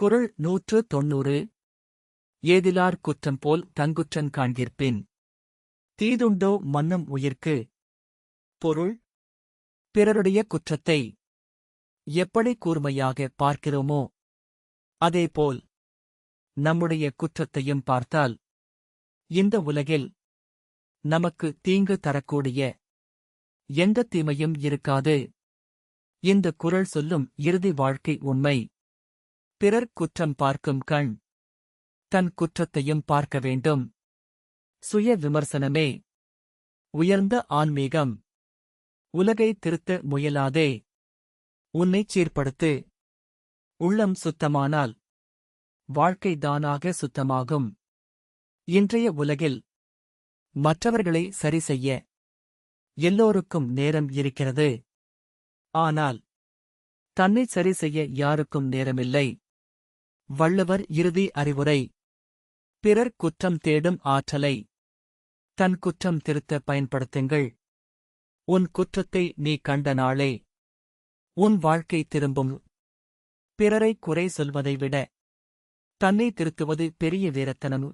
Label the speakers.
Speaker 1: குறள் 190. ஏதிலார் குற்றம் போல் தங்குற்றன் காண்கிற்பின் தீதுண்டோ மன்னும் உயிர்க்கு. பொருள்: பிறருடைய குற்றத்தை எப்படி கூர்மையாக பார்க்கிறோமோ அதேபோல் நம்முடைய குற்றத்தையும் பார்த்தால் இந்த உலகில் நமக்கு தீங்கு தரக்கூடிய எந்த தீமையும் இருக்காது. இந்த குறள் சொல்லும் இறுதி வாழ்க்கை உண்மை. பிறர் குற்றம் பார்க்கும் கண் தன் குற்றத்தையும் பார்க்க வேண்டும். சுய விமர்சனமே உயர்ந்த ஆன்மீகம். உலகை திருத்த முயலாதே, உன்னைச் சீர்படுத்து. உள்ளம் சுத்தமானால் வாழ்க்கை தானாக சுத்தமாகும். இன்றைய உலகில் மற்றவர்களை சரி செய்ய எல்லோருக்கும் நேரம் இருக்கிறது. ஆனால் தன்னை சரி செய்ய யாருக்கும் நேரமில்லை. வள்ளுவர் இறுதி அறிவுரை: பிறர் குற்றம் தேடும் ஆற்றலை தன் குற்றம் திருத்த பயன்படுத்துங்கள். உன் குற்றத்தை நீ கண்ட நாளே உன் வாழ்க்கை திரும்பும். பிறரை குறை சொல்வதை விட தன்னை திருத்துவது பெரிய வீரத்தனம்.